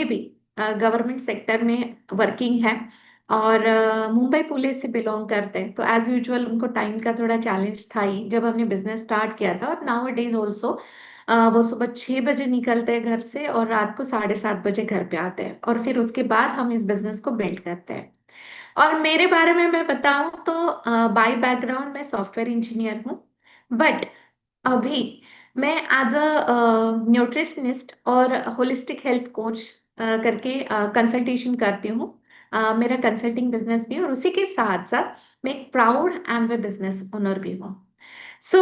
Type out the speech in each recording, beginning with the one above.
अभी भी government sector में वर्किंग है और मुंबई पुलिस से बिलोंग करते हैं। तो एज यूजुअल उनको टाइम का थोड़ा चैलेंज था ही जब हमने बिजनेस स्टार्ट किया था। और नाउ डेज ऑल्सो वो सुबह 6 बजे निकलते हैं घर से और रात को 7:30 बजे घर पे आते हैं, और फिर उसके बाद हम इस बिजनेस को बिल्ड करते हैं। और मेरे बारे में मैं बताऊं तो बाय बैकग्राउंड मैं सॉफ्टवेयर इंजीनियर हूँ, बट अभी मैं एज अ न्यूट्रिशनिस्ट और होलिस्टिक हेल्थ कोच करके कंसल्टेशन करती हूँ। मेरा कंसल्टिंग बिजनेस भी है और उसी के साथ साथ मैं एक प्राउड एमवे बिजनेस ओनर भी हूँ। सो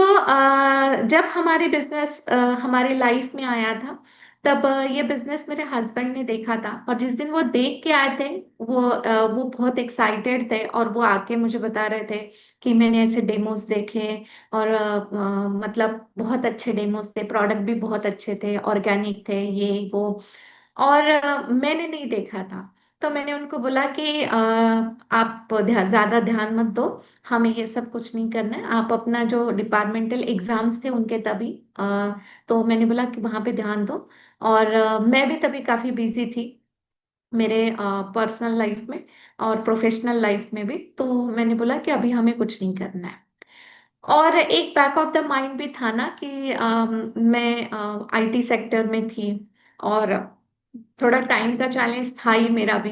जब हमारी बिजनेस हमारी लाइफ में आया था, तब ये बिजनेस मेरे हस्बैंड ने देखा था, और जिस दिन वो देख के आए थे वो बहुत एक्साइटेड थे और वो आके मुझे बता रहे थे कि मैंने ऐसे डेमोस देखे और मतलब बहुत अच्छे डेमोस थे, प्रोडक्ट भी बहुत अच्छे थे, ऑर्गेनिक थे, ये वो। और मैंने नहीं देखा था। तो मैंने उनको बोला कि आप ज्यादा ध्यान मत दो, हमें ये सब कुछ नहीं करना है, आप अपना जो डिपार्टमेंटल एग्जाम्स थे उनके तभी तो मैंने बोला कि वहां पे ध्यान दो। और मैं भी तभी काफी बिजी थी मेरे पर्सनल लाइफ में और प्रोफेशनल लाइफ में भी। तो मैंने बोला कि अभी हमें कुछ नहीं करना है। और एक बैक ऑफ द माइंड भी था ना कि मैं आईटी सेक्टर में थी और थोड़ा टाइम का चैलेंज था ही मेरा भी।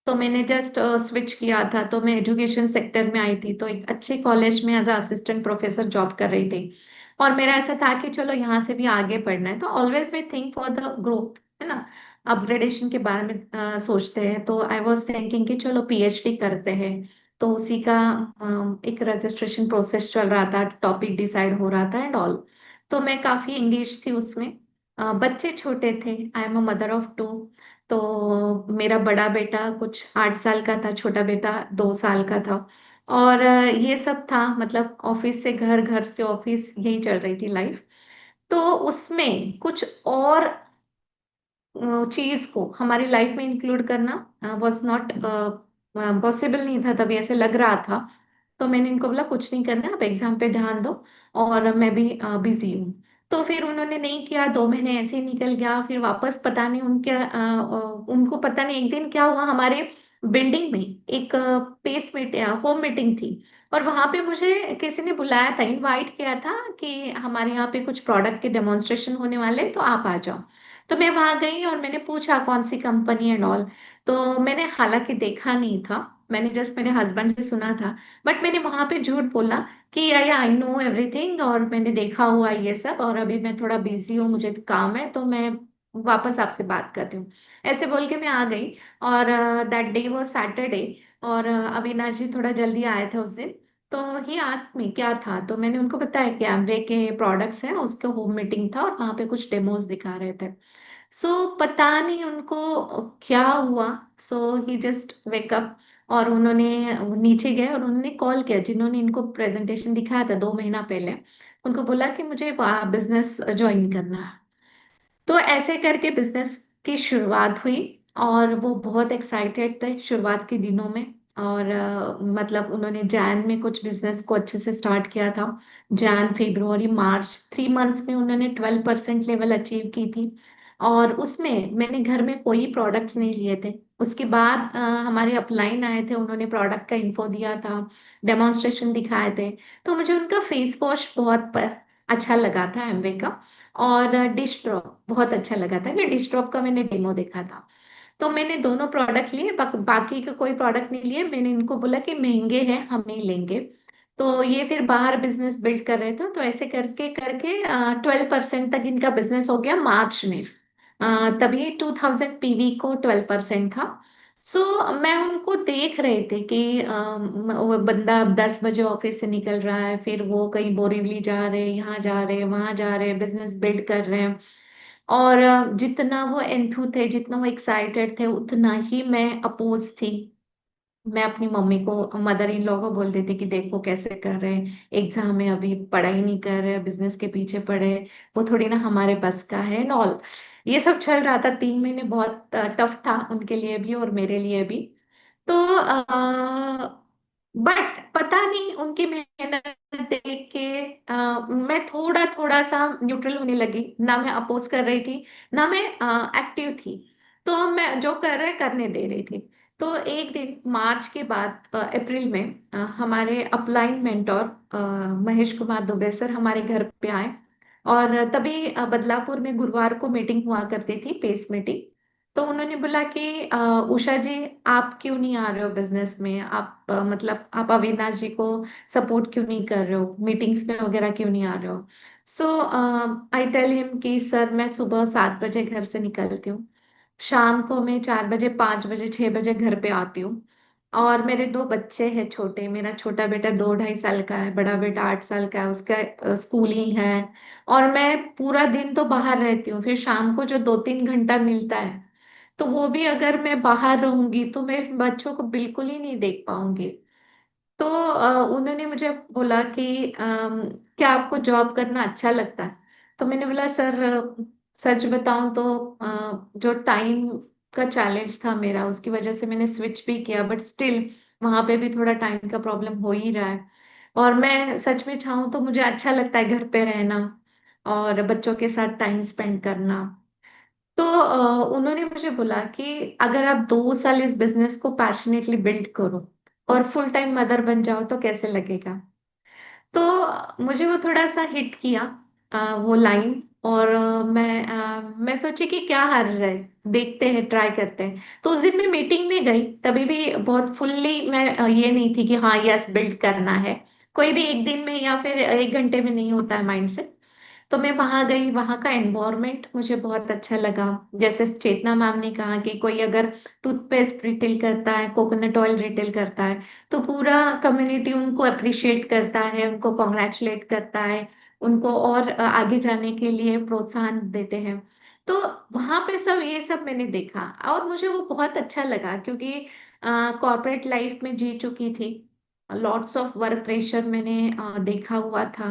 तो मैंने जस्ट स्विच किया था, तो मैं एजुकेशन सेक्टर में आई थी, तो एक अच्छे कॉलेज में एज असिस्टेंट प्रोफेसर जॉब कर रही थी। और मेरा ऐसा था कि चलो यहाँ से भी आगे पढ़ना है, तो always we think for the growth, है ना, अपग्रेडेशन के बारे में सोचते हैं। तो आई वॉज थिंकिंग कि चलो पीएचडी करते हैं। तो उसी का एक रजिस्ट्रेशन प्रोसेस चल रहा था, टॉपिक डिसाइड हो रहा था एंड ऑल। तो मैं काफी एंगेज थी उसमें। बच्चे छोटे थे, I am a mother of two. तो मेरा बड़ा बेटा कुछ 8 साल का था, छोटा बेटा 2 साल का था। और ये सब था, मतलब ऑफिस से घर, घर से ऑफिस, यही चल रही थी लाइफ। तो उसमें कुछ और चीज को हमारी लाइफ में इंक्लूड करना वाज नॉट पॉसिबल नहीं था, तभी ऐसे लग रहा था। तो मैंने इनको बोला कुछ नहीं करना, आप एग्जाम पे ध्यान दो और मैं भी बिजी हूँ। तो फिर उन्होंने नहीं किया, 2 महीने ऐसे ही निकल गया। फिर वापस पता नहीं उनके उनको पता नहीं एक दिन क्या हुआ, हमारे बिल्डिंग में एक पेस मीटिंग, होम मीटिंग थी। और वहां पे मुझे किसी ने बुलाया था, इनवाइट किया था कि हमारे यहाँ पे कुछ प्रोडक्ट के डेमोन्स्ट्रेशन होने वाले हैं, तो आप आ जाओ। तो मैं वहां गई और मैंने पूछा कौन सी कंपनी एंड ऑल। तो मैंने हालांकि देखा नहीं था, मैंने जस्ट मेरे हस्बैंड से सुना था। बट मैंने वहां पे झूठ बोला कि आई नो एवरीथिंग और मैंने देखा हुआ ये सब, और अभी मैं थोड़ा बिजी हूँ, मुझे काम है, तो मैं वापस आपसे बात करती हूँ। ऐसे बोल के मैं आ गई। और दैट डे वो सैटरडे। और अविनाश जी थोड़ा जल्दी आए थे उस दिन। तो ही आस्क्ड मी क्या था, तो मैंने उनको बताया कि एमवे के प्रोडक्ट्स हैं, उसका होम मीटिंग था और वहां पे कुछ डेमोज दिखा रहे थे। पता नहीं उनको क्या हुआ। ही जस्ट वेकअप और उन्होंने नीचे गए और उन्होंने कॉल किया जिन्होंने इनको प्रेजेंटेशन दिखाया था 2 महीना पहले। उनको बोला कि मुझे बिजनेस ज्वाइन करना है। तो ऐसे करके बिजनेस की शुरुआत हुई। और वो बहुत एक्साइटेड थे शुरुआत के दिनों में। और मतलब उन्होंने जैन में कुछ बिजनेस को अच्छे से स्टार्ट किया था। जैन, फरवरी, मार्च, 3 मंथ्स में उन्होंने 12% लेवल अचीव की थी। और उसमें मैंने घर में कोई प्रोडक्ट्स नहीं लिए थे। उसके बाद हमारे अपलाइन आए थे, उन्होंने प्रोडक्ट का इन्फो दिया था, डेमोन्स्ट्रेशन दिखाए थे। तो मुझे उनका फेस वॉश बहुत अच्छा लगा था एमवे का। और डिश ड्रॉप बहुत अच्छा लगा था, कि डिश ड्रॉप का मैंने डेमो देखा था। तो मैंने दोनों प्रोडक्ट लिए, बाकी के कोई प्रोडक्ट नहीं लिए। मैंने इनको बोला कि महंगे हैं, हम नहीं लेंगे। तो ये फिर बाहर बिजनेस बिल्ड कर रहे थे, तो ऐसे करके करके 12% तक इनका बिजनेस हो गया मार्च में। तभी 2000 पीवी को 12% था। मैं उनको देख रहे थे कि वो बंदा 10 बजे ऑफिस से निकल रहा है, फिर वो कहीं बोरीवली जा रहे हैं, यहाँ जा रहे हैं, वहां जा रहे हैं, बिजनेस बिल्ड कर रहे हैं। और जितना वो एंथू थे, जितना वो एक्साइटेड थे, उतना ही मैं अपोज थी। मैं अपनी मम्मी को, मदर इन लॉ को बोल देती कि देखो कैसे कर रहे हैं, एग्जाम में अभी पढ़ाई नहीं कर रहे, बिजनेस के पीछे पड़े, वो थोड़ी ना हमारे बस का है एंड ऑल। ये सब चल रहा था, 3 महीने बहुत टफ था उनके लिए भी और मेरे लिए भी। तो बट पता नहीं उनकी मेहनत देख के मैं थोड़ा थोड़ा सा न्यूट्रल होने लगी, ना मैं अपोज कर रही थी, ना मैं एक्टिव थी। तो मैं जो कर रहे करने दे रही थी। तो एक दिन मार्च के बाद अप्रैल में हमारे upline mentor Mahesh Kumar Dubey sir हमारे घर पे आए। और तभी बदलापुर में गुरुवार को मीटिंग हुआ करती थी, पेस मीटिंग। तो उन्होंने बोला कि उषा जी, आप क्यों नहीं आ रहे हो बिजनेस में, आप मतलब आप अविनाश जी को सपोर्ट क्यों नहीं कर रहे हो, मीटिंग्स में वगैरह क्यों नहीं आ रहे हो। सो आई टेल हिम कि सर मैं सुबह 7 बजे घर से निकलती हूँ, शाम को मैं 4 बजे 5 बजे 6 बजे घर पे आती हूँ। और मेरे दो बच्चे हैं छोटे, मेरा छोटा बेटा 2 ढाई साल का है, बड़ा बेटा 8 साल का है, उसका स्कूलिंग है। और मैं पूरा दिन तो बाहर रहती हूँ, फिर शाम को जो 2-3 घंटा मिलता है तो वो भी अगर मैं बाहर रहूंगी तो मैं बच्चों को बिल्कुल ही नहीं देख पाऊंगी। तो उन्होंने मुझे बोला कि क्या आपको जॉब करना अच्छा लगता है। तो मैंने बोला सर, सच बताऊं तो जो टाइम का चैलेंज था मेरा, उसकी वजह से मैंने स्विच भी किया, बट स्टिल वहां पे भी थोड़ा टाइम का प्रॉब्लम हो ही रहा है। और मैं सच में चाहूँ तो मुझे अच्छा लगता है घर पे रहना और बच्चों के साथ टाइम स्पेंड करना। तो उन्होंने मुझे बोला कि अगर आप 2 साल इस बिजनेस को पैशनेटली बिल्ड करो और फुल टाइम मदर बन जाओ तो कैसे लगेगा। तो मुझे वो थोड़ा सा हिट किया, वो लाइन। और मैं सोची कि क्या हार जाए, देखते हैं, ट्राई करते हैं। तो उस दिन मैं मीटिंग में गई, तभी भी बहुत फुल्ली मैं ये नहीं थी कि हाँ यस बिल्ड करना है। कोई भी एक दिन में या फिर 1 घंटे में नहीं होता है माइंड से। तो मैं वहां गई, वहां का एनवायरनमेंट मुझे बहुत अच्छा लगा। जैसे चेतना मैम ने कहा कि कोई अगर टूथपेस्ट रिटेल करता है, कोकोनट ऑयल रिटेल करता है, तो पूरा कम्युनिटी उनको अप्रिशिएट करता है, उनको कॉन्ग्रेचुलेट करता है, उनको और आगे जाने के लिए प्रोत्साहन देते हैं। तो वहां पे सब ये सब मैंने देखा और मुझे वो बहुत अच्छा लगा, क्योंकि कॉर्पोरेट लाइफ में जी चुकी थी। लॉट्स ऑफ वर्क प्रेशर मैंने देखा हुआ था।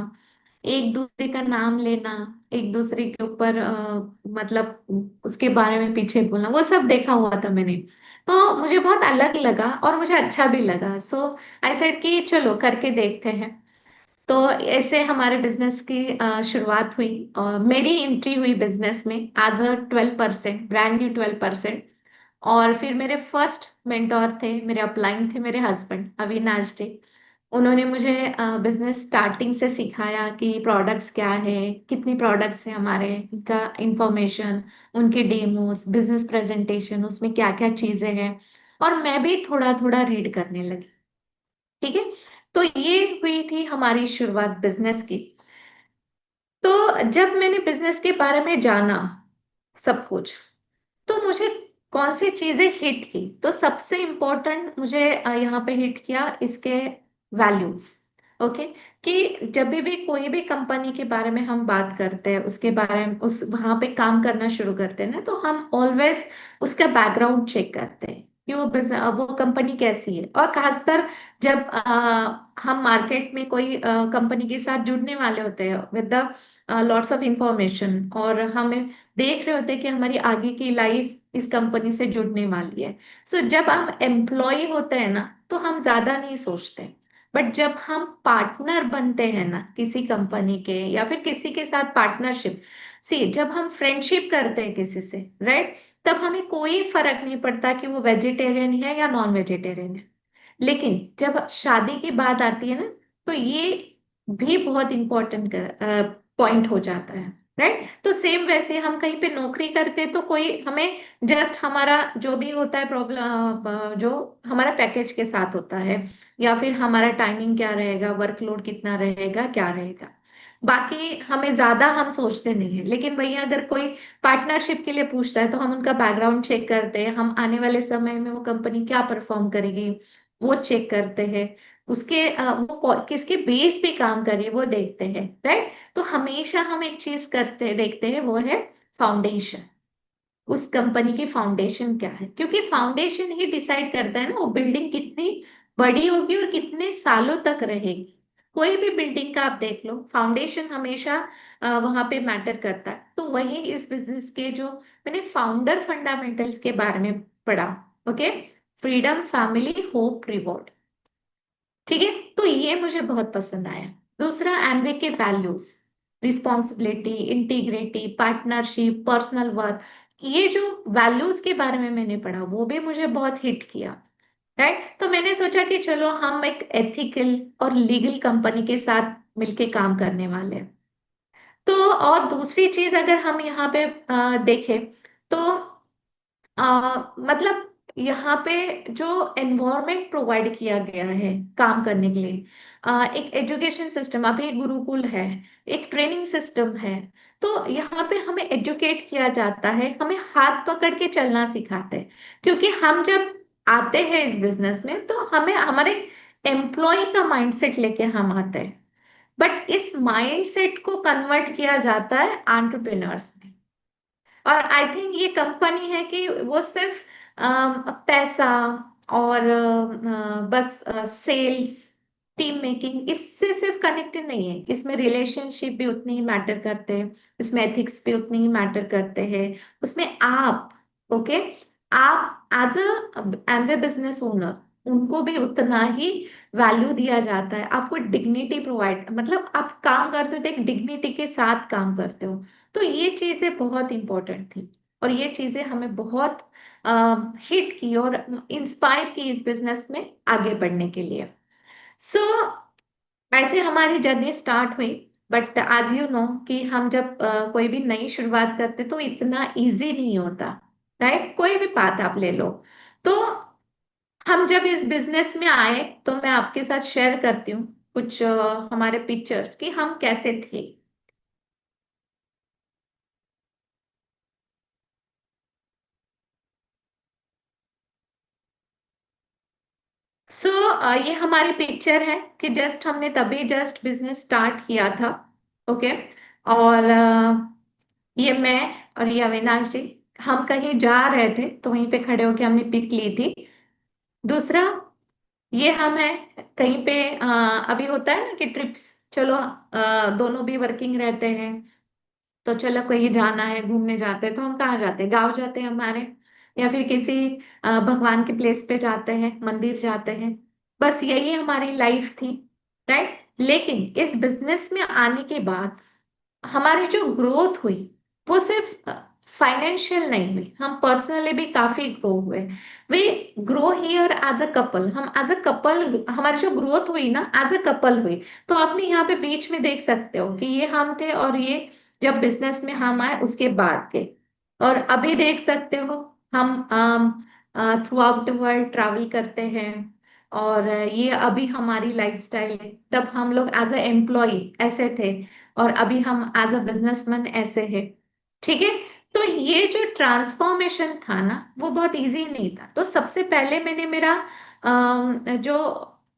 एक दूसरे का नाम लेना, एक दूसरे के ऊपर मतलब उसके बारे में पीछे बोलना, वो सब देखा हुआ था मैंने। तो मुझे बहुत अलग लगा और मुझे अच्छा भी लगा। सो आई सेड कि चलो करके देखते हैं। तो ऐसे हमारे बिजनेस की शुरुआत हुई और मेरी एंट्री हुई बिजनेस में एज अ 12%, ब्रांड न्यू 12%। और फिर मेरे फर्स्ट मेंटोर थे, मेरे अपलाइन थे, मेरे हस्बैंड अविनाश जी। उन्होंने मुझे बिजनेस स्टार्टिंग से सिखाया कि प्रोडक्ट्स क्या है, कितने प्रोडक्ट्स हैं हमारे, उनका इंफॉर्मेशन, उनके डेमोस, बिजनेस प्रेजेंटेशन, उसमें क्या क्या चीजें हैं। और मैं भी थोड़ा थोड़ा रीड करने लगी। ठीक है। तो ये हुई थी हमारी शुरुआत बिजनेस की। तो जब मैंने बिजनेस के बारे में जाना सब कुछ, तो मुझे कौन सी चीजें हिट की, तो सबसे इम्पोर्टेंट मुझे यहाँ पे हिट किया इसके वैल्यूज। ओके। कि जब भी कोई भी कंपनी के बारे में हम बात करते हैं, उसके बारे में उस वहां पे काम करना शुरू करते हैं ना, तो हम ऑलवेज उसका बैकग्राउंड चेक करते हैं कि वो कंपनी कैसी है। और खासकर जब हम मार्केट में कोई कंपनी के साथ जुड़ने वाले होते हैं with the lots of information, और हमें देख रहे होते हैं कि हमारी आगे की लाइफ इस कंपनी से जुड़ने वाली है। सो जब हम एम्प्लॉय होते हैं ना, तो हम ज्यादा नहीं सोचते। बट जब हम पार्टनर बनते हैं ना किसी कंपनी के, या फिर किसी के साथ पार्टनरशिप, सी जब हम फ्रेंडशिप करते हैं किसी से, राइट, तब हमें कोई फर्क नहीं पड़ता कि वो वेजिटेरियन है या नॉन वेजिटेरियन है। लेकिन जब शादी की बात आती है ना, तो ये भी बहुत इंपॉर्टेंट पॉइंट हो जाता है, राइट। तो सेम वैसे हम कहीं पे नौकरी करते तो कोई हमें जस्ट हमारा जो भी होता है प्रॉब्लम, जो हमारा पैकेज के साथ होता है, या फिर हमारा टाइमिंग क्या रहेगा, वर्कलोड कितना रहेगा, क्या रहेगा, बाकी हमें ज्यादा हम सोचते नहीं है। लेकिन वही अगर कोई पार्टनरशिप के लिए पूछता है तो हम उनका बैकग्राउंड चेक करते हैं, हम आने वाले समय में वो कंपनी क्या परफॉर्म करेगी वो चेक करते हैं, उसके किसके बेस पे काम कर रही है वो देखते हैं, राइट। तो हमेशा हम एक चीज करते देखते हैं, वो है फाउंडेशन। उस कंपनी की फाउंडेशन क्या है, क्योंकि फाउंडेशन ही डिसाइड करता है ना वो बिल्डिंग कितनी बड़ी होगी और कितने सालों तक रहेगी। कोई भी बिल्डिंग का आप देख लो, फाउंडेशन हमेशा वहां पे मैटर करता है। तो वही इस बिजनेस के जो मैंने फाउंडर फंडामेंटल्स के बारे में पढ़ा। Okay. Freedom, family, hope, reward. ठीक है। तो ये मुझे बहुत पसंद आया। दूसरा, एमवे के values, responsibility, integrity, partnership, personal work. ये जो वैल्यूज के बारे में मैंने पढ़ा वो भी मुझे बहुत हिट किया। राइट, तो मैंने सोचा कि चलो हम एक एथिकल और लीगल कंपनी के साथ मिलके काम करने वाले हैं। तो और दूसरी चीज अगर हम यहाँ पे देखें तो मतलब यहाँ पे जो एनवायरनमेंट प्रोवाइड किया गया है काम करने के लिए, एक एजुकेशन सिस्टम, अभी एक गुरुकुल है, एक ट्रेनिंग सिस्टम है। तो यहाँ पे हमें एजुकेट किया जाता है, हमें हाथ पकड़ के चलना सिखाते हैं। क्योंकि हम जब आते हैं इस बिजनेस में तो हमें हमारे एम्प्लॉय का माइंडसेट लेके हम आते हैं, बट इस माइंडसेट को कन्वर्ट किया जाता है एंटरप्रेन्योर्स में। और आई थिंक ये कंपनी है कि वो सिर्फ पैसा और बस सेल्स, टीम मेकिंग इससे सिर्फ कनेक्टेड नहीं है। इसमें रिलेशनशिप भी उतनी ही मैटर करते हैं, इसमें एथिक्स भी उतनी ही मैटर करते हैं। उसमें आप, ओके, आप एज ए बिजनेस ओनर उनको भी उतना ही वैल्यू दिया जाता है। आपको डिग्निटी प्रोवाइड, मतलब आप काम करते हो तो एक डिग्निटी के साथ काम करते हो। तो ये चीजें बहुत इंपॉर्टेंट थी, और ये चीजें हमें बहुत हिट की और इंस्पायर की इस बिजनेस में आगे बढ़ने के लिए। सो ऐसे हमारी जर्नी स्टार्ट हुई। बट आज यू नो कि हम जब कोई भी नई शुरुआत करते तो इतना इजी नहीं होता। राइट, कोई भी बात आप ले लो। तो हम जब इस बिजनेस में आए तो मैं आपके साथ शेयर करती हूँ कुछ हमारे पिक्चर्स कि हम कैसे थे। सो ये हमारी पिक्चर है कि जस्ट हमने तभी जस्ट बिजनेस स्टार्ट किया था। ओके, और ये मैं और ये अविनाश जी, हम कहीं जा रहे थे तो वहीं पे खड़े होके हमने पिक ली थी। दूसरा, ये हम है कहीं पे अभी होता है ना कि ट्रिप्स, चलो दोनों भी वर्किंग रहते हैं, तो चलो कहीं जाना है, घूमने जाते हैं, तो हम कहाँ जाते हैं, गाँव जाते हैं हमारे, या फिर किसी भगवान के प्लेस पे जाते हैं, मंदिर जाते हैं। बस यही हमारी लाइफ थी। राइट, लेकिन इस बिजनेस में आने के बाद हमारी जो ग्रोथ हुई वो सिर्फ फाइनेंशियल नहीं हुई, हम पर्सनली भी काफी ग्रो हुए। We grow here as a couple, हम एज अ कपल हमारी जो ग्रोथ हुई ना एज अ कपल हुई। तो आपने यहाँ पे बीच में देख सकते हो कि ये हम थे और ये जब बिजनेस में हम आए उसके बाद के। और अभी देख सकते हो हम through out the world travel करते हैं। और ये अभी हमारी लाइफस्टाइल है, तब हम लोग एज अ एम्प्लॉय ऐसे थे और अभी हम एज अ बिजनेसमैन ऐसे हैं। ठीक है, तो ये जो ट्रांसफॉर्मेशन था ना वो बहुत इजी नहीं था। तो सबसे पहले मैंने मेरा जो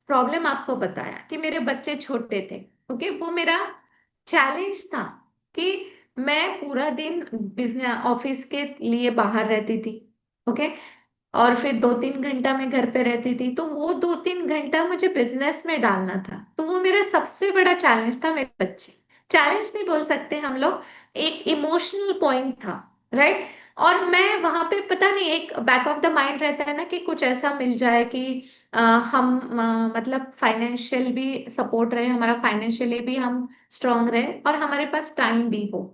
प्रॉब्लम आपको बताया कि मेरे बच्चे छोटे थे। ओके, वो मेरा चैलेंज था कि मैं पूरा दिन बिजनेस ऑफिस के लिए बाहर रहती थी। ओके, और फिर 2-3 घंटा मैं घर पे रहती थी, तो वो 2-3 घंटा मुझे बिजनेस में डालना था। तो वो मेरा सबसे बड़ा चैलेंज था। मेरे बच्चे, चैलेंज नहीं बोल सकते हम लोग, एक इमोशनल पॉइंट था। राइट, और मैं वहां पे पता नहीं एक बैक ऑफ द माइंड रहता है ना कि कुछ ऐसा मिल जाए कि हम मतलब फाइनेंशियल भी सपोर्ट रहे, हमारा फाइनेंशियली भी हम स्ट्रांग रहे और हमारे पास टाइम भी हो।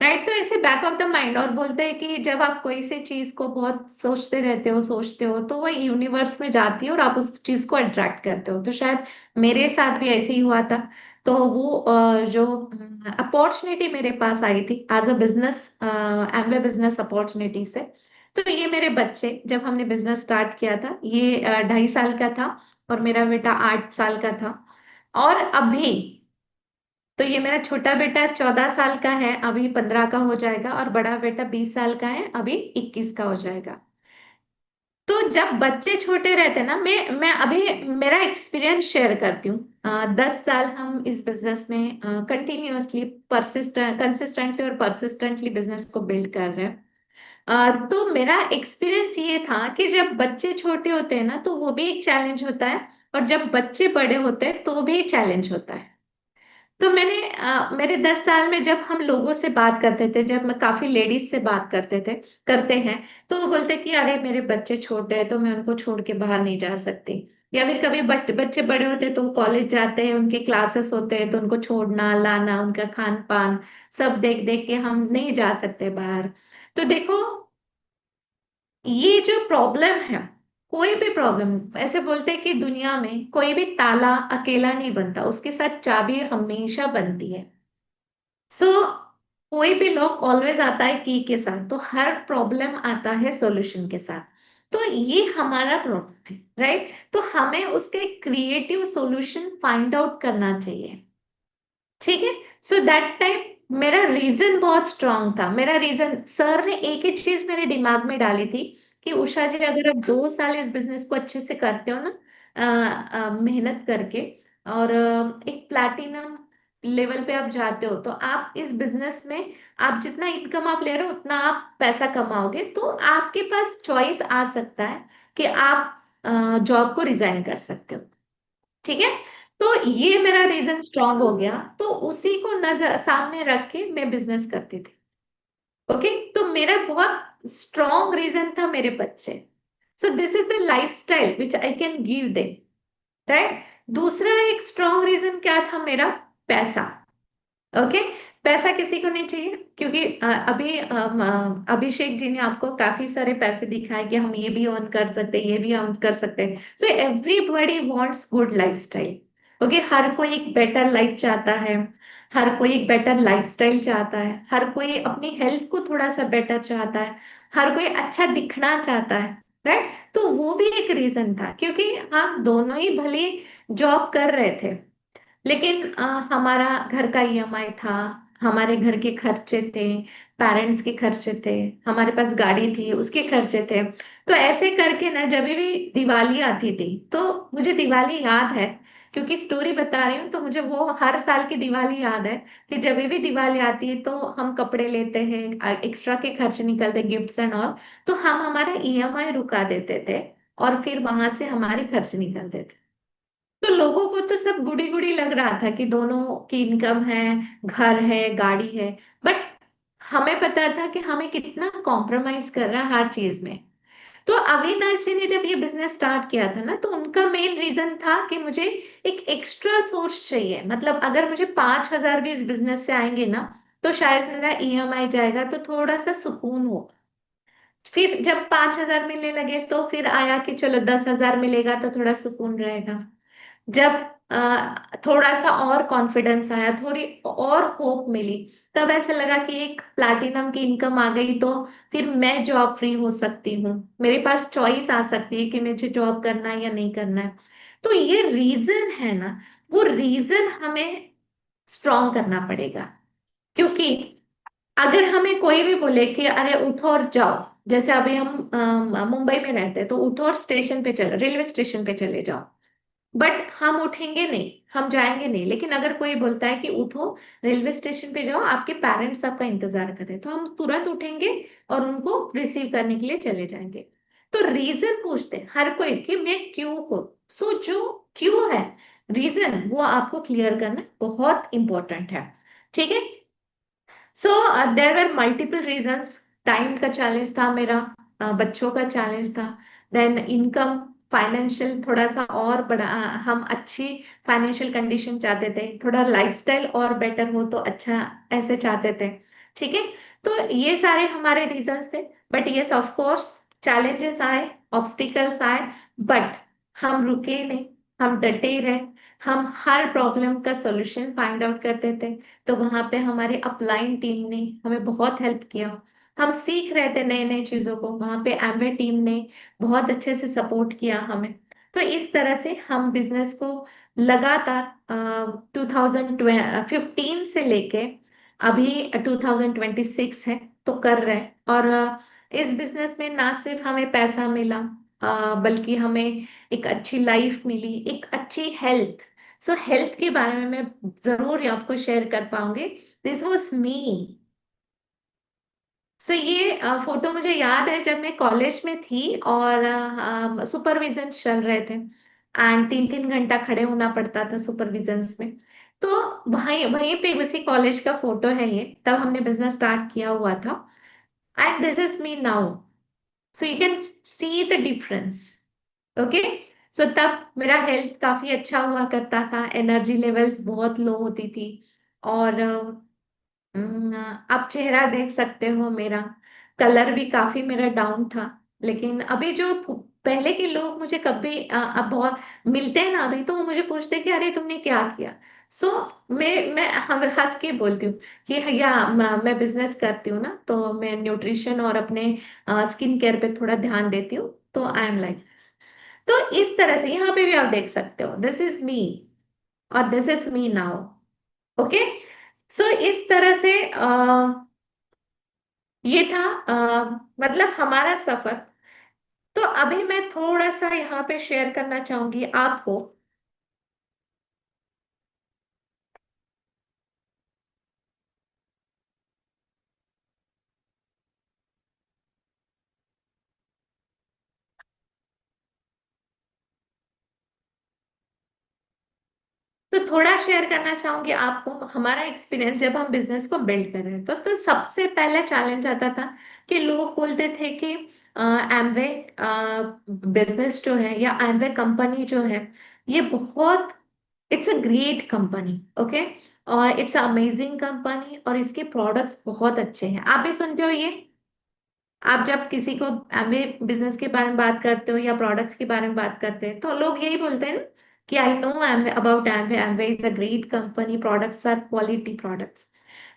राइट, तो ऐसे बैक ऑफ द माइंड, और बोलते हैं कि जब आप कोई सी चीज को बहुत सोचते रहते हो, सोचते हो, तो वो यूनिवर्स में जाती है और आप उस चीज को अट्रैक्ट करते हो। तो शायद मेरे साथ भी ऐसे ही हुआ था। तो वो जो अपॉर्चुनिटी मेरे पास आई थी as a business, Amway business opportunity से। तो ये मेरे बच्चे, जब हमने बिजनेस स्टार्ट किया था, ये 2.5 साल का था और मेरा बेटा 8 साल का था। और अभी तो ये मेरा छोटा बेटा 14 साल का है, अभी 15 का हो जाएगा, और बड़ा बेटा 20 साल का है, अभी 21 का हो जाएगा। तो जब बच्चे छोटे रहते हैं ना, मैं अभी मेरा एक्सपीरियंस शेयर करती हूँ। 10 साल हम इस बिजनेस में कंटिन्यूअसली कंसिस्टेंटली और परसिस्टेंटली बिजनेस को बिल्ड कर रहे हैं। तो मेरा एक्सपीरियंस ये था कि जब बच्चे छोटे होते हैं ना तो वो भी एक चैलेंज होता है, और जब बच्चे बड़े होते हैं तो भी चैलेंज होता है। तो मैंने मेरे 10 साल में जब हम लोगों से बात करते थे, जब मैं काफी लेडीज से बात करते हैं, तो वो बोलते कि अरे मेरे बच्चे छोटे हैं तो मैं उनको छोड़ के बाहर नहीं जा सकती। या फिर कभी बच्चे बड़े होते हैं तो वो कॉलेज जाते हैं, उनके क्लासेस होते हैं, तो उनको छोड़ना लाना, उनका खान पान सब देख देख के हम नहीं जा सकते बाहर। तो देखो, ये जो प्रॉब्लम है, कोई भी प्रॉब्लम, ऐसे बोलते हैं कि दुनिया में कोई भी ताला अकेला नहीं बनता, उसके साथ चाबी हमेशा बनती है। सो कोई भी लॉक ऑलवेज आता है की के साथ, तो हर प्रॉब्लम आता है सॉल्यूशन के साथ। तो ये हमारा प्रॉब्लम है, राइट? तो हमें उसके क्रिएटिव सॉल्यूशन फाइंड आउट करना चाहिए। ठीक है। सो दैट टाइम मेरा रीजन बहुत स्ट्रांग था। मेरा रीजन, सर ने एक ही चीज मेरे दिमाग में डाली थी कि उषा जी, अगर आप 2 साल इस बिजनेस को अच्छे से करते हो ना, मेहनत करके, और एक प्लैटिनम लेवल पे आप जाते हो, तो आप इस बिजनेस में, आप जितना इनकम आप ले रहे हो उतना आप पैसा कमाओगे, तो आपके पास चॉइस आ सकता है कि आप जॉब को रिजाइन कर सकते हो। ठीक है। तो ये मेरा रीजन स्ट्रांग हो गया, तो उसी को नजर सामने रख के मैं बिजनेस करती थी। ओके। तो मेरा बहुत स्ट्रांग रीजन था मेरे बच्चे। So this is the life style which I can give them, right? दूसरा एक स्ट्रांग रीजन क्या था मेरा? पैसा। ओके। पैसा किसी को नहीं चाहिए, क्योंकि अभी अभिषेक जी ने आपको काफी सारे पैसे दिखाए कि हम ये भी अर्न कर सकते हैं, ये भी अर्न कर सकते हैं। So everybody wants good lifestyle. Okay. हर कोई एक बेटर लाइफ चाहता है, हर कोई एक बेटर लाइफस्टाइल चाहता है, हर कोई अपनी हेल्थ को थोड़ा सा बेटर चाहता है, हर कोई अच्छा दिखना चाहता है, राइट? तो वो भी एक रीजन था, क्योंकि हम दोनों ही भले जॉब कर रहे थे, लेकिन हमारा घर का ईएमआई था, हमारे घर के खर्चे थे, पेरेंट्स के खर्चे थे, हमारे पास गाड़ी थी उसके खर्चे थे। तो ऐसे करके ना, जब भी दिवाली आती थी, तो मुझे दिवाली याद है, क्योंकि स्टोरी बता रही हूँ, तो मुझे वो हर साल की दिवाली याद है कि जब भी दिवाली आती है तो हम कपड़े लेते हैं, एक्स्ट्रा के खर्च निकलते, गिफ्ट्स एंड ऑल, तो हम हमारा ईएमआई रुका देते थे, और फिर वहां से हमारे खर्च निकलते थे। तो लोगों को तो सब गुड़ी गुड़ी लग रहा था कि दोनों की इनकम है, घर है, गाड़ी है, बट हमें पता था कि हमें कितना कॉम्प्रोमाइज कर रहा है हर चीज में। तो अविनाश जी ने जब ये बिजनेस स्टार्ट किया था ना, तो उनका मेन रीजन था कि मुझे एक एक्स्ट्रा सोर्स चाहिए। मतलब अगर मुझे 5,000 भी इस बिजनेस से आएंगे ना, तो शायद मेरा ईएमआई जाएगा, तो थोड़ा सा सुकून होगा। फिर जब 5,000 मिलने लगे, तो फिर आया कि चलो 10,000 मिलेगा तो थोड़ा सुकून रहेगा। जब थोड़ा सा और कॉन्फिडेंस आया, थोड़ी और होप मिली, तब ऐसा लगा कि एक प्लैटिनम की इनकम आ गई, तो फिर मैं जॉब फ्री हो सकती हूँ, मेरे पास चॉइस आ सकती है कि मुझे जॉब करना है या नहीं करना है। तो ये रीजन है ना, वो रीजन हमें स्ट्रॉन्ग करना पड़ेगा। क्योंकि अगर हमें कोई भी बोले कि अरे उठो और जाओ, जैसे अभी हम मुंबई में रहते हैं, तो उठो और स्टेशन पे चलो, रेलवे स्टेशन पे चले जाओ, बट हम उठेंगे नहीं, हम जाएंगे नहीं। लेकिन अगर कोई बोलता है कि उठो, रेलवे स्टेशन पे जाओ, आपके पेरेंट्स आपका इंतजार कर रहे हैं, तो हम तुरंत उठेंगे और उनको रिसीव करने के लिए चले जाएंगे। तो रीजन पूछते हैं हर कोई कि मैं क्यों को, सो जो क्यों है, रीजन, वो आपको क्लियर करना बहुत इंपॉर्टेंट है। ठीक है। सो देर वर मल्टीपल रीजंस। टाइम का चैलेंज था मेरा, बच्चों का चैलेंज था, देन इनकम, फाइनेंशियल थोड़ा सा और बड़ा, हम अच्छी फाइनेंशियल कंडीशन चाहते थे, थोड़ा लाइफस्टाइल और बेटर हो तो अच्छा, ऐसे चाहते थे। ठीक है। तो ये सारे हमारे रीजंस थे। But yes, of course, challenges आए, ऑब्स्टिकल्स आए, बट हम रुके नहीं, हम डटे रहे, हम हर प्रॉब्लम का सॉल्यूशन फाइंड आउट करते थे। तो वहां पे हमारे अपलाइन टीम ने हमें बहुत हेल्प किया। हम सीख रहे थे नए नए चीजों को, वहां पे एमवे टीम ने बहुत अच्छे से सपोर्ट किया हमें। तो इस तरह से हम बिजनेस को लगातार 2015 से लेके अभी 2026 है, तो कर रहे हैं। और इस बिजनेस में ना सिर्फ हमें पैसा मिला, बल्कि हमें एक अच्छी लाइफ मिली, एक अच्छी हेल्थ। सो हेल्थ के बारे में मैं जरूर आपको शेयर कर पाऊंगी। This was me. सो ये फोटो मुझे याद है जब मैं कॉलेज में थी, और सुपरविजन चल रहे थे, एंड 3-3 घंटा खड़े होना पड़ता था सुपरविजन्स में। तो वहीं वहीं पे उसी कॉलेज का फोटो है ये, तब हमने बिजनेस स्टार्ट किया हुआ था। And this is me now. So you can see the difference. Okay. So तब मेरा हेल्थ काफी अच्छा हुआ करता था, एनर्जी लेवल्स बहुत लो होती थी, और आप चेहरा देख सकते हो मेरा, कलर भी काफी मेरा डाउन था। लेकिन अभी जो पहले के लोग मुझे कभी अब बहुत मिलते हैं ना अभी, तो वो मुझे पूछते हैं कि अरे तुमने क्या किया। सो मैं हम हंस के बोलती हूँ कि या मैं बिजनेस करती हूँ ना, तो मैं न्यूट्रिशन और अपने स्किन केयर पे थोड़ा ध्यान देती हूँ, तो आई एम लाइक दिस। तो इस तरह से यहाँ पे भी आप देख सकते हो, दिस इज मी और this is me now. Okay. So इस तरह से ये था मतलब हमारा सफर। तो अभी मैं थोड़ा सा यहाँ पे शेयर करना चाहूंगी आपको। तो थोड़ा शेयर करना चाहूंगी आपको हमारा एक्सपीरियंस जब हम बिजनेस को बिल्ड कर रहे थे। तो सबसे पहला चैलेंज आता था कि लोग बोलते थे कि एमवे बिजनेस जो है या एमवे कंपनी जो है, ये बहुत, it's a great company. Okay. और इट्स अमेजिंग कंपनी और इसके प्रोडक्ट्स बहुत अच्छे हैं। आप भी सुनते हो ये? आप जब किसी को एमवे बिजनेस के बारे में बात करते हो या प्रोडक्ट्स के बारे में बात करते हैं, तो लोग यही बोलते हैं ना कि I know Amway about Amway, Amway is a great company, products are quality products.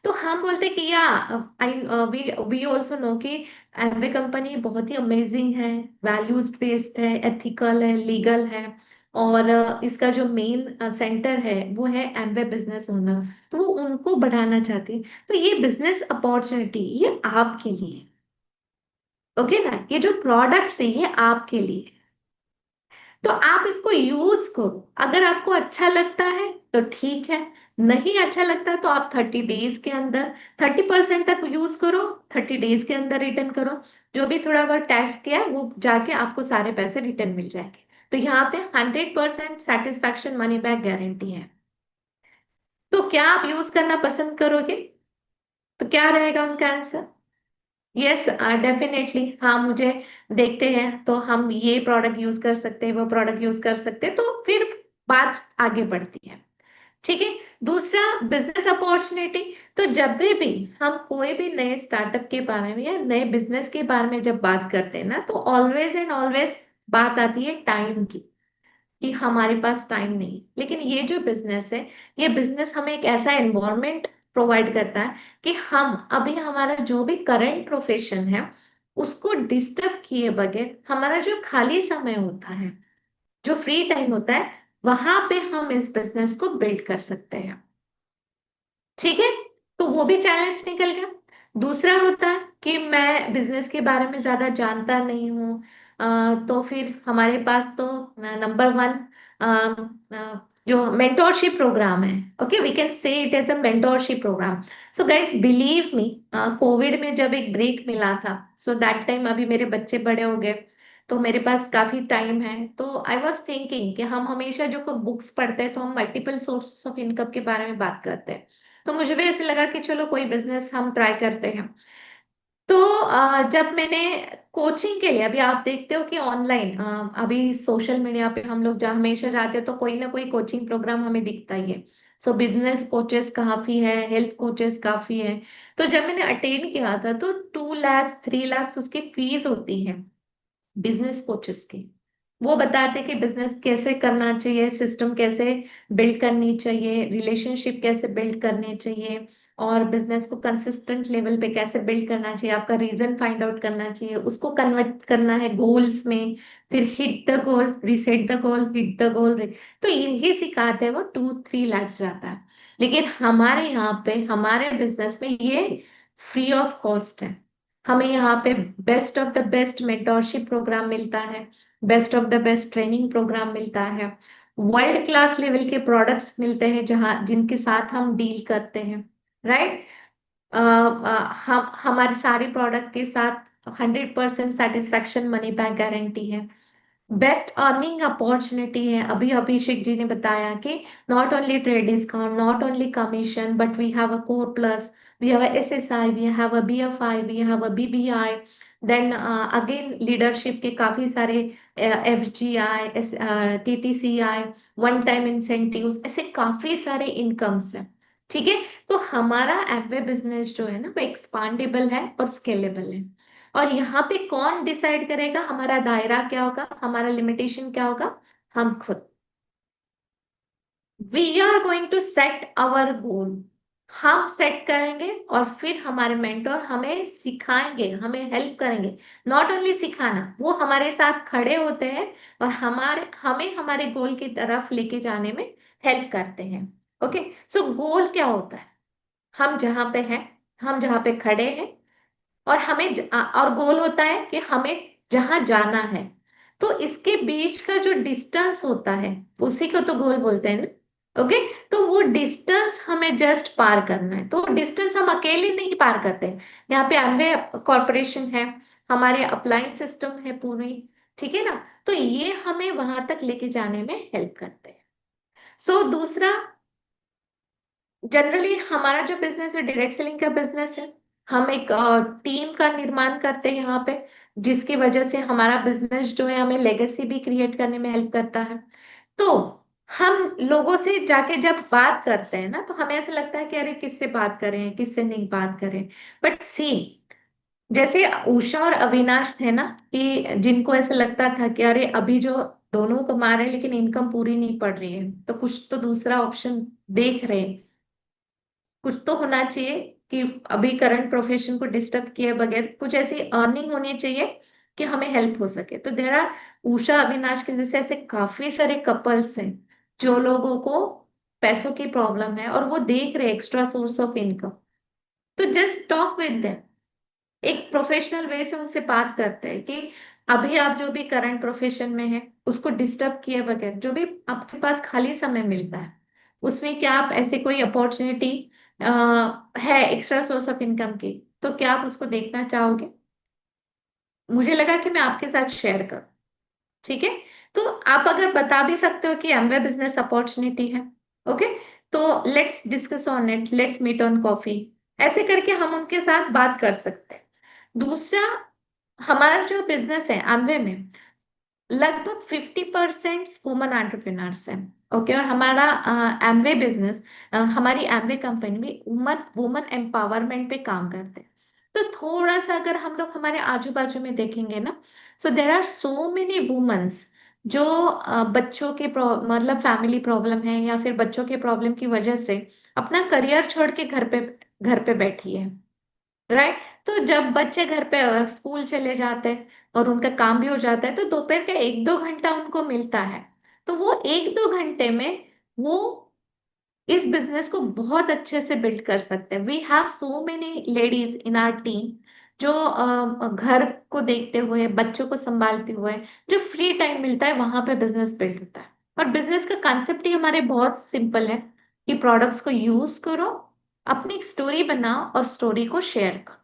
तो हम बोलते हैं कि yeah I we we also know कि एमवे कंपनी बहुत ही अमेजिंग है, वैल्यूज बेस्ड है, एथिकल है, लीगल है। और इसका जो मेन सेंटर है वो है एमवे बिजनेस ओनर। तो वो उनको बढ़ाना चाहते हैं। तो ये बिजनेस अपॉर्चुनिटी ये आपके लिए, ओके ना, ये जो प्रोडक्ट्स है ये आपके लिए। तो आप इसको यूज करो, अगर आपको अच्छा लगता है तो ठीक है, नहीं अच्छा लगता तो आप 30 डेज के अंदर 30% तक यूज करो, 30 डेज के अंदर रिटर्न करो। जो भी थोड़ा बहुत टैक्स किया है वो जाके आपको सारे पैसे रिटर्न मिल जाएंगे। तो यहाँ पे 100% सेटिस्फैक्शन मनी बैक गारंटी है। तो क्या आप यूज करना पसंद करोगे? तो क्या रहेगा उनका आंसर? यस, डेफिनेटली हाँ, मुझे देखते हैं तो हम ये प्रोडक्ट यूज कर सकते हैं, वो प्रोडक्ट यूज कर सकते हैं, तो फिर बात आगे बढ़ती है। ठीक है। दूसरा, बिजनेस अपॉर्चुनिटी। तो जब भी हम कोई भी नए स्टार्टअप के बारे में या नए बिजनेस के बारे में जब बात करते हैं ना, तो ऑलवेज एंड ऑलवेज बात आती है टाइम की, कि हमारे पास टाइम नहीं। लेकिन ये जो बिजनेस है, ये बिजनेस हमें एक ऐसा एनवायरनमेंट प्रोवाइड करता है कि हम अभी हमारा जो भी करंट प्रोफेशन है उसको डिस्टर्ब किए बगैर हमारा जो खाली समय होता है, जो फ्री टाइम होता है, वहां पे हम इस बिजनेस को बिल्ड कर सकते हैं। ठीक है। तो वो भी चैलेंज निकल गया। दूसरा होता है कि मैं बिजनेस के बारे में ज्यादा जानता नहीं हूँ। तो फिर हमारे पास तो नंबर वन जो मेंटोरशिप प्रोग्राम है, okay, we can say it as a mentorship program. So guys believe me, covid में जब एक ब्रेक मिला था, सो दैट टाइम अभी मेरे बच्चे बड़े हो गए, तो मेरे पास काफी टाइम है। तो आई वॉज थिंकिंग कि हम हमेशा जो बुक्स पढ़ते हैं तो हम मल्टीपल सोर्सेस ऑफ इनकम के बारे में बात करते हैं। तो मुझे भी ऐसे लगा कि चलो कोई बिजनेस हम ट्राई करते हैं। तो जब मैंने कोचिंग के लिए, अभी आप देखते हो कि ऑनलाइन अभी सोशल मीडिया पे हम लोग जहाँ हमेशा जाते हैं तो कोई ना कोई कोचिंग प्रोग्राम हमें दिखता ही है। सो बिजनेस कोचेस काफी है, हेल्थ कोचेस काफी है। तो जब मैंने अटेंड किया था तो 2 लाख 3 लाख उसकी फीस होती है बिजनेस कोचेस के। वो बताते कि बिजनेस कैसे करना चाहिए, सिस्टम कैसे बिल्ड करनी चाहिए, रिलेशनशिप कैसे बिल्ड करने चाहिए, और बिजनेस को कंसिस्टेंट लेवल पे कैसे बिल्ड करना चाहिए, आपका रीजन फाइंड आउट करना चाहिए, उसको कन्वर्ट करना है गोल्स में, फिर hit the goal, reset the goal, hit the goal. तो यही सिखाते हैं वो, 2-3 लाख जाता है। लेकिन हमारे यहाँ पे हमारे बिजनेस में ये फ्री ऑफ कॉस्ट है। हमें यहाँ पे best of the best mentorship program मिलता है, best of the best training program मिलता है, वर्ल्ड क्लास लेवल के प्रोडक्ट्स मिलते हैं जहाँ जिनके साथ हम डील करते हैं, राइट। हम हमारे सारे प्रोडक्ट के साथ 100% सेटिस्फैक्शन मनी बैक गारंटी है। बेस्ट अर्निंग अपॉर्चुनिटी है। अभी अभिषेक जी ने बताया कि not only trade discount, not only commission, but we have a core plus, we have a SSI, we have a BFI, we have a BBI, then again leadership के काफी सारे FGI, TTCI, one time incentives, ऐसे काफी सारे incomes हैं। ठीक है। तो हमारा एमवे बिजनेस जो है ना वो एक्सपांडेबल है और स्केलेबल है। और यहाँ पे कौन डिसाइड करेगा हमारा दायरा क्या होगा, हमारा लिमिटेशन क्या होगा? हम खुद। We are going to set our goal. हम सेट करेंगे और फिर हमारे मेंटोर हमें सिखाएंगे, हमें हेल्प करेंगे। नॉट ओनली सिखाना, वो हमारे साथ खड़े होते हैं और हमें हमारे गोल की तरफ लेके जाने में हेल्प करते हैं। ओके, सो गोल क्या होता है? हम जहां पे हैं, हम जहां पे खड़े हैं, और और गोल होता है कि हमें जहां जाना है। तो इसके बीच का जो डिस्टेंस होता है, उसी को तो गोल बोलते हैं ना। ओके, तो वो डिस्टेंस हमें जस्ट पार करना है। तो डिस्टेंस हम अकेले नहीं पार करते। यहाँ पे एमवे कॉरपोरेशन है, हमारे अप्लायंस सिस्टम है पूरी, ठीक है ना। तो ये हमें वहां तक लेके जाने में हेल्प करते हैं। सो दूसरा, जनरली हमारा जो बिजनेस है डायरेक्ट सेलिंग का बिजनेस है। हम एक टीम का निर्माण करते हैं यहाँ पे, जिसकी वजह से हमारा बिजनेस जो है हमें लेगेसी भी क्रिएट करने में हेल्प करता है। तो हम लोगों से जाके जब बात करते हैं ना, तो हमें ऐसा लगता है कि अरे किससे बात करें, किससे नहीं बात करें। बट सी, जैसे उषा और अविनाश थे ना, कि जिनको ऐसा लगता था कि अरे अभी जो दोनों कमा रहे हैं लेकिन इनकम पूरी नहीं पड़ रही है, तो कुछ तो दूसरा ऑप्शन देख रहे हैं, कुछ तो होना चाहिए कि अभी करंट प्रोफेशन को डिस्टर्ब किए बगैर कुछ ऐसी अर्निंग होनी चाहिए कि हमें हेल्प हो सके। तो देर आर उषा अविनाश के जैसे ऐसे काफी सारे कपल्स हैं जो लोगों को पैसों की प्रॉब्लम है और वो देख रहे एक्स्ट्रा सोर्स ऑफ इनकम। तो जस्ट टॉक विद देम, एक प्रोफेशनल वे से उनसे बात करते हैं कि अभी आप जो भी करंट प्रोफेशन में है उसको डिस्टर्ब किए बगैर जो भी आपके पास खाली समय मिलता है, उसमें क्या आप ऐसे कोई अपॉर्चुनिटी है एक्स्ट्रा सोर्स ऑफ इनकम की, तो क्या आप उसको देखना चाहोगे? मुझे लगा कि मैं आपके साथ शेयर करूं। ठीक है, तो आप अगर बता भी सकते हो कि एमवे बिजनेस अपॉर्चुनिटी है, ओके, तो let's discuss on it, let's meet on coffee. ऐसे करके हम उनके साथ बात कर सकते हैं। दूसरा, हमारा जो बिजनेस है एमवे में लगभग 50% वुमन एंटरप्रेन्योर्स हैं। ओके, और हमारा एमवे बिजनेस, हमारी एमवे कंपनी भी वुमन वुमन एम्पावरमेंट पे काम करते हैं। तो थोड़ा सा अगर हम लोग हमारे आजू बाजू में देखेंगे ना, so there are so many womens जो बच्चों के मतलब फैमिली प्रॉब्लम है या फिर बच्चों के प्रॉब्लम की वजह से अपना करियर छोड़ के घर पे बैठी है। राइट, तो जब बच्चे घर पे स्कूल चले जाते हैं और उनका काम भी हो जाता है, तो दोपहर का 1-2 घंटा उनको मिलता है। तो वो 1-2 घंटे में वो इस बिजनेस को बहुत अच्छे से बिल्ड कर सकते हैं। We have so many ladies in our team जो घर को देखते हुए, बच्चों को संभालते हुए, जो फ्री टाइम मिलता है वहां पे बिजनेस बिल्ड होता है। और बिजनेस का कॉन्सेप्ट ही हमारे बहुत सिंपल है कि प्रोडक्ट्स को यूज करो, अपनी स्टोरी बनाओ और स्टोरी को शेयर करो।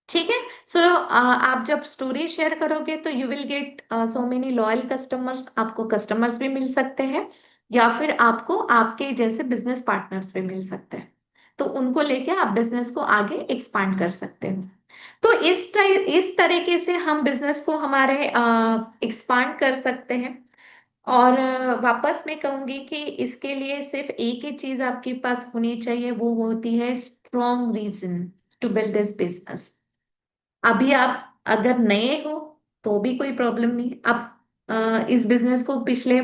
ठीक है, सो आप जब स्टोरी शेयर करोगे तो you will get so many loyal customers, आपको कस्टमर्स भी मिल सकते हैं या फिर आपको आपके जैसे बिजनेस पार्टनर्स भी मिल सकते हैं। तो उनको लेके आप बिजनेस को आगे एक्सपांड कर सकते हो। तो इस तरीके से हम बिजनेस को हमारे एक्सपांड कर सकते हैं। और वापस मैं कहूंगी कि इसके लिए सिर्फ एक ही चीज आपके पास होनी चाहिए, वो होती है strong reason to build this business. अभी आप अगर नए हो तो भी कोई प्रॉब्लम नहीं। आप इस बिजनेस को पिछले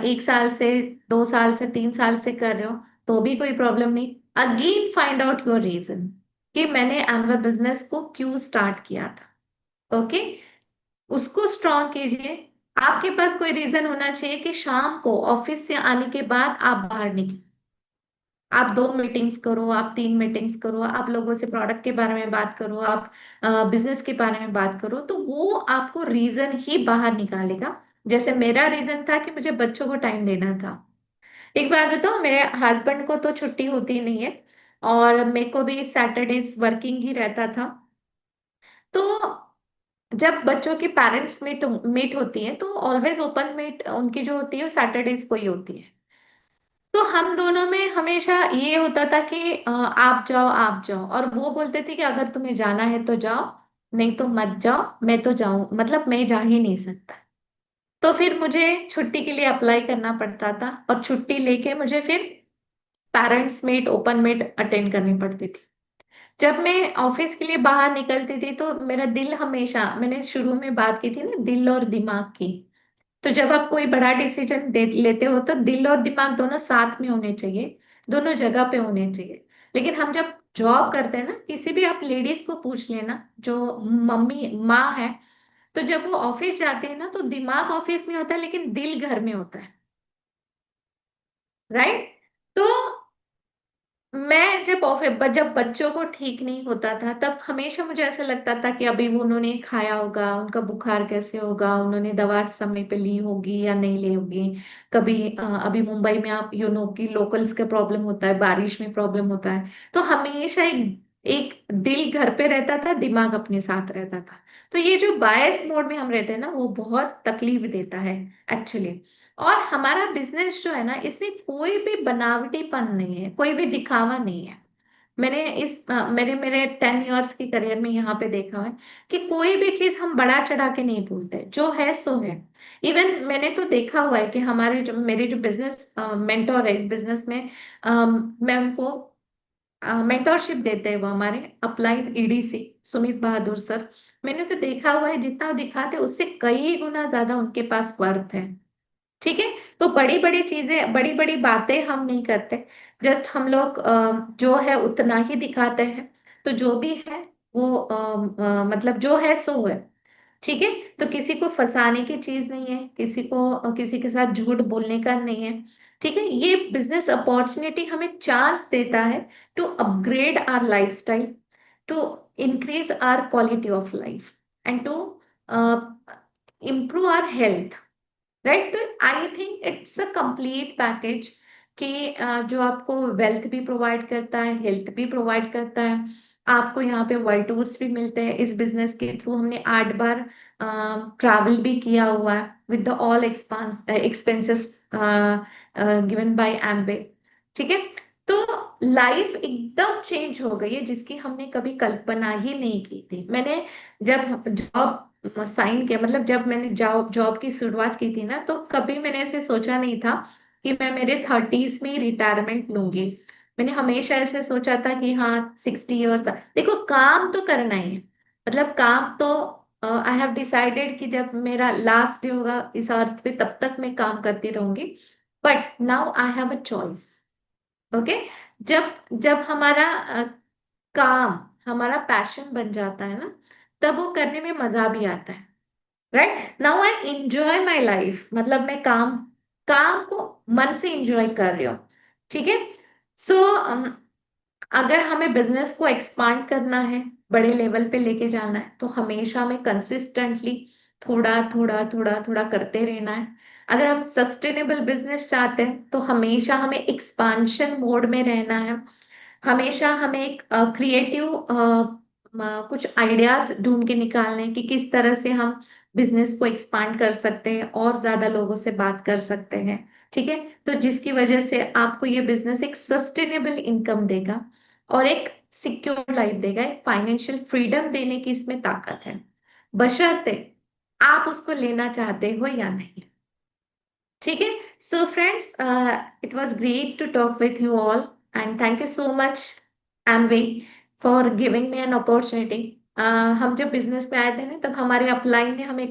1 साल से, 2 साल से, 3 साल से कर रहे हो तो भी कोई प्रॉब्लम नहीं। Again find out your reason कि मैंने एमवे बिजनेस को क्यों स्टार्ट किया था। ओके, उसको स्ट्रॉन्ग कीजिए। आपके पास कोई रीजन होना चाहिए कि शाम को ऑफिस से आने के बाद आप बाहर निकले, आप 2 मीटिंग्स करो, आप 3 मीटिंग्स करो, आप लोगों से प्रोडक्ट के बारे में बात करो, आप बिजनेस के बारे में बात करो, तो वो आपको रीजन ही बाहर निकालेगा। जैसे मेरा रीजन था कि मुझे बच्चों को टाइम देना था। एक बार बताओ, मेरे हस्बैंड को तो छुट्टी होती नहीं है और मेरे को भी सैटरडेज वर्किंग ही रहता था। तो जब बच्चों की पेरेंट्स मीट मीट होती है तो ऑलवेज ओपन मीट उनकी जो होती है वो सैटरडेज को ही होती है। तो हम दोनों में हमेशा ये होता था कि आप जाओ, आप जाओ, और वो बोलते थे कि अगर तुम्हें जाना है तो जाओ, नहीं तो मत जाओ, मैं तो जाऊं, मतलब मैं जा ही नहीं सकता। तो फिर मुझे छुट्टी के लिए अप्लाई करना पड़ता था और छुट्टी लेके मुझे फिर parents meet, open meet attend करनी पड़ती थी। जब मैं ऑफिस के लिए बाहर निकलती थी तो मेरा दिल हमेशा, मैंने शुरू में बात की थी ना दिल और दिमाग की, तो जब आप कोई बड़ा डिसीजन दे लेते हो तो दिल और दिमाग दोनों साथ में होने चाहिए, दोनों जगह पे होने चाहिए। लेकिन हम जब जॉब करते हैं ना, किसी भी आप लेडीज को पूछ लेना जो मम्मी माँ है, तो जब वो ऑफिस जाते हैं ना तो दिमाग ऑफिस में होता है लेकिन दिल घर में होता है, राइट? तो मैं जब बच्चों को ठीक नहीं होता था तब हमेशा मुझे ऐसा लगता था कि अभी वो उन्होंने खाया होगा, उनका बुखार कैसे होगा, उन्होंने दवा समय पे ली होगी या नहीं ली होगी। कभी अभी मुंबई में आप यू नो कि लोकल्स का प्रॉब्लम होता है, बारिश में प्रॉब्लम होता है, तो हमेशा एक एक दिल घर पे रहता था, दिमाग अपने साथ रहता था। तो ये जो बायस मोड में हम रहते हैं ना, वो बहुत तकलीफ देता है एक्चुअली। और हमारा बिजनेस जो है ना, इसमें कोई भी बनावटीपन नहीं है, कोई भी दिखावा नहीं है। मैंने मेरे मेरे 10 इयर्स के करियर में यहाँ पे देखा है कि कोई भी चीज हम बढ़ा चढ़ा के नहीं बोलते, जो है सो है। इवन मैंने तो देखा हुआ है कि हमारे जो मेरे जो बिजनेस मेंटोर है इस बिजनेस में, मैं उनको मेंटोरशिप देते हैं, वो हमारे अप्लाइड ईडीसी सुमित बहादुर सर। मैंने तो देखा हुआ है जितना वो दिखाते उससे कई गुना ज्यादा उनके पास वर्थ है। ठीक है। तो बड़ी बड़ी चीजें, बड़ी बड़ी बातें हम नहीं करते, जस्ट हम लोग जो है उतना ही दिखाते हैं। तो जो भी है वो मतलब जो है सो है। ठीक है। तो किसी को फंसाने की चीज नहीं है, किसी को किसी के साथ झूठ बोलने का नहीं है। ठीक है। ये बिजनेस अपॉर्चुनिटी हमें चांस देता है to upgrade our lifestyle, to increase our quality of life, and to improve our health, right? तो I think it's a complete package कि जो आपको वेल्थ भी प्रोवाइड करता है, हेल्थ भी प्रोवाइड करता है। आपको यहाँ पे वर्ल्ड टूर्स भी मिलते हैं, इस बिजनेस के थ्रू हमने 8 बार ट्रैवल भी किया हुआ है with the all expenses given by Amway. ठीक है। तो लाइफ एकदम चेंज हो गई है जिसकी हमने कभी कल्पना ही नहीं की थी। मैंने जब जॉब साइन किया, मतलब जब मैंने जॉब जॉब की शुरुआत की थी ना, तो कभी मैंने ऐसे सोचा नहीं था कि मैं मेरे 30s में ही रिटायरमेंट लूंगी। मैंने हमेशा ऐसे सोचा था कि हाँ 60 इयर्स, देखो काम तो करना ही है, मतलब काम तो आई हैव डिसाइडेड कि जब मेरा लास्ट डे होगा इस अर्थ पे तब तक मैं काम करती रहूंगी। But now I have a choice. Okay. जब जब हमारा काम हमारा पैशन बन जाता है ना, तब वो करने में मजा भी आता है, right? Now I enjoy my life, मतलब मैं काम काम को मन से इंजॉय कर रही हूँ। ठीक है। सो अगर हमें बिजनेस को एक्सपांड करना है, बड़े लेवल पे लेके जाना है, तो हमेशा हमें कंसिस्टेंटली थोड़ा थोड़ा थोड़ा थोड़ा करते रहना है। अगर हम सस्टेनेबल बिजनेस चाहते हैं तो हमेशा हमें एक्सपांशन मोड में रहना है। हमेशा हमें एक क्रिएटिव कुछ आइडियाज ढूंढ के निकालने हैं कि किस तरह से हम बिजनेस को एक्सपांड कर सकते हैं और ज्यादा लोगों से बात कर सकते हैं। ठीक है। तो जिसकी वजह से आपको ये बिजनेस एक सस्टेनेबल इनकम देगा और एक सिक्योर लाइफ देगा, एक फाइनेंशियल फ्रीडम देने की इसमें ताकत है, बशर्ते आप उसको लेना चाहते हो या नहीं। ठीक है। So friends, it was great to talk with you all, and thank you so much Amway for giving me an opportunity. हम जब बिजनेस में आए थे ना, तब हमारे अपलाइन ने हमें